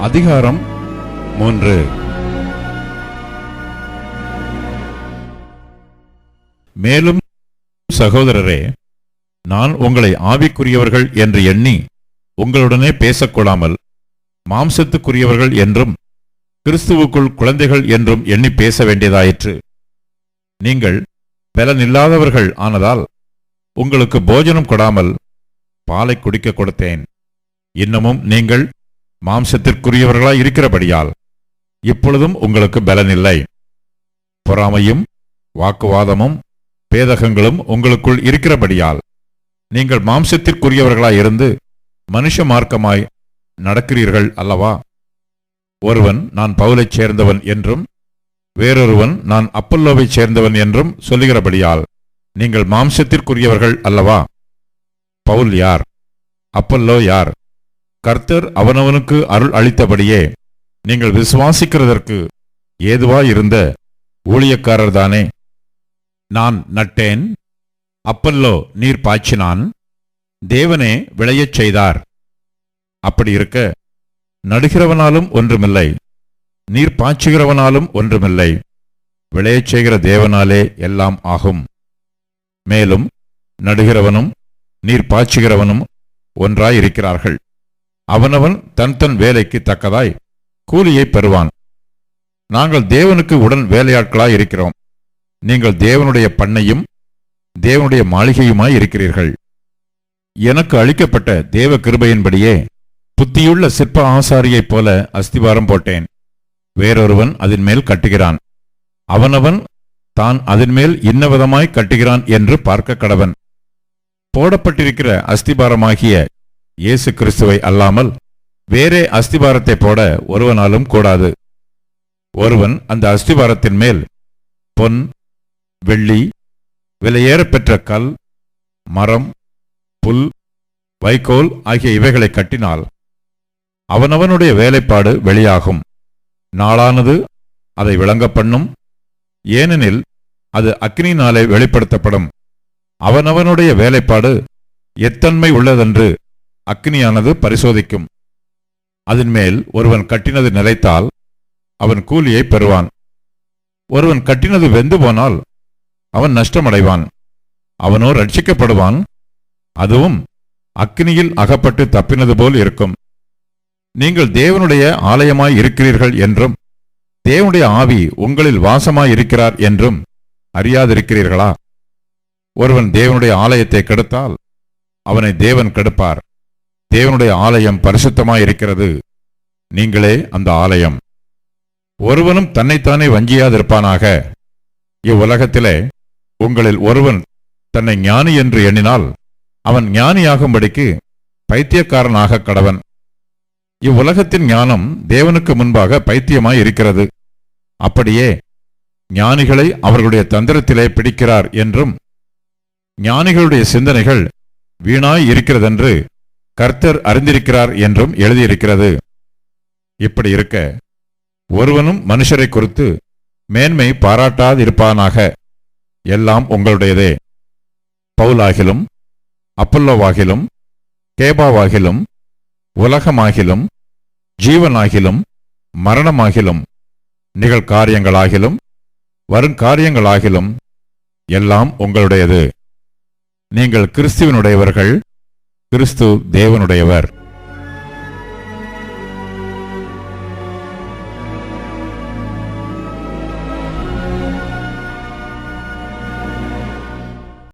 அதிகாரம் 3. மேலும் சகோதரரே, நான் உங்களை ஆவிக்குரியவர்கள் என்று எண்ணி உங்களுடனே பேசக்கூடாமல் மாம்சத்துக்குரியவர்கள் என்றும் கிறிஸ்துவுக்குள் குழந்தைகள் என்றும் எண்ணி பேச வேண்டியதாயிற்று. நீங்கள் பலனில்லாதவர்கள் ஆனதால் உங்களுக்கு போஜனம் கொடாமல் பாலை குடிக்க கொடுத்தேன். இன்னமும் நீங்கள் மாம்சத்திற்குரியவர்களாய் இருக்கிறபடியால் இப்பொழுதும் உங்களுக்கு பலனில்லை. பொறாமையும் வாக்குவாதமும் பேதகங்களும் உங்களுக்குள் இருக்கிறபடியால் நீங்கள் மாம்சத்திற்குரியவர்களாயிருந்து மனுஷ மார்க்கமாய் நடக்கிறீர்கள் அல்லவா? ஒருவன் நான் பவுலைச் சேர்ந்தவன் என்றும் வேறொருவன் நான் அப்பல்லோவைச் சேர்ந்தவன் என்றும் சொல்லுகிறபடியால் நீங்கள் மாம்சத்திற்குரியவர்கள் அல்லவா? பவுல் யார்? அப்பல்லோ யார்? கர்த்தர் அவனவனுக்கு அருள் அளித்தபடியே நீங்கள் விசுவாசிக்கிறதற்கு ஏதுவாயிருந்த ஊழியக்காரர்தானே. நான் நட்டேன், அப்பல்லோ நீர் பாய்ச்சினான், தேவனே விளையச் செய்தார். அப்படி இருக்க நடுகிறவனாலும் ஒன்றுமில்லை, நீர் பாய்ச்சுகிறவனாலும் ஒன்றுமில்லை, விளையச் செய்கிற தேவனாலே எல்லாம் ஆகும். மேலும் நடுகிறவனும் நீர் பாய்ச்சுகிறவனும் ஒன்றாயிருக்கிறார்கள். அவனவன் தன் தன் வேலைக்கு தக்கதாய் கூலியை பெறுவான். நாங்கள் தேவனுக்கு உடன் வேலையாட்களாய் இருக்கிறோம். நீங்கள் தேவனுடைய பண்ணையும் தேவனுடைய மாளிகையுமாய் இருக்கிறீர்கள். எனக்கு அளிக்கப்பட்ட தேவ கிருபையின்படியே புத்தியுள்ள சிற்ப ஆசாரியைப் போல அஸ்திவாரம் போட்டேன். வேறொருவன் அதன் மேல் கட்டுகிறான். அவனவன் தான் அதன் மேல் இன்னவிதமாய் கட்டுகிறான் என்று பார்க்க கடவன். போடப்பட்டிருக்கிற அஸ்திபாரமாகிய இயேசு கிறிஸ்துவை அல்லாமல் வேறே அஸ்திபாரத்தை போட ஒருவனாலும் கூடாது. ஒருவன் அந்த அஸ்திபாரத்தின் மேல் பொன், வெள்ளி, விலையேறப்பெற்ற கல், மரம், புல், வைக்கோல் ஆகிய இவைகளை கட்டினால் அவனவனுடைய வேலைப்பாடு வெளியாகும். நாளானது அதை விளங்க பண்ணும். ஏனெனில் அது அக்கினியினாலே வெளிப்படுத்தப்படும். அவனவனுடைய வேலைப்பாடு எத்தன்மை உள்ளதென்று அக்கினியானது பரிசோதிக்கும். அதன் மேல் ஒருவன் கட்டினது நிலைத்தால் அவன் கூலியை பெறுவான். ஒருவன் கட்டினது வெந்து போனால் அவன் நஷ்டமடைவான். அவனோ ரட்சிக்கப்படுவான், அதுவும் அக்கினியில் அகப்பட்டு தப்பினது போல் இருக்கும். நீங்கள் தேவனுடைய ஆலயமாய் இருக்கிறீர்கள் என்றும் தேவனுடைய ஆவி உங்களில் வாசமாயிருக்கிறார் என்றும் அறியாதிருக்கிறீர்களா? ஒருவன் தேவனுடைய ஆலயத்தை கெடுத்தால் அவனை தேவன் கெடுப்பார். தேவனுடைய ஆலயம் பரிசுத்தமாயிருக்கிறது, நீங்களே அந்த ஆலயம். ஒருவனும் தன்னைத்தானே வஞ்சியாதிருப்பானாக. இவ்வுலகத்திலே உங்களில் ஒருவன் தன்னை ஞானி என்று எண்ணினால் அவன் ஞானியாகும்படிக்கு பைத்தியக்காரனாக கடவன். இவ்வுலகத்தின் ஞானம் தேவனுக்கு முன்பாக பைத்தியமாய் இருக்கிறது. அப்படியே ஞானிகளை அவர்களுடைய தந்திரத்திலே பிடிக்கிறார் என்றும் ஞானிகளுடைய சிந்தனைகள் வீணாய் இருக்கிறதென்று கர்த்தர் அறிந்திருக்கிறார் என்றும் எழுதியிருக்கிறது. இப்படி இருக்க ஒருவனும் மனுஷரை குறித்து மேன்மை பாராட்டாதிருப்பானாக. எல்லாம் உங்களுடையதே. பவுலாகிலும் அப்பல்லோவாகிலும் கேபாவாகிலும் உலகமாகிலும் ஜீவனாகிலும் மரணமாகிலும் நிகழ்காரியங்களாகிலும் வருங்காரியங்களாகிலும் எல்லாம் உங்களுடையது. நீங்கள் கிறிஸ்துவினுடையவர்கள், கிறிஸ்து தேவனுடையவர்.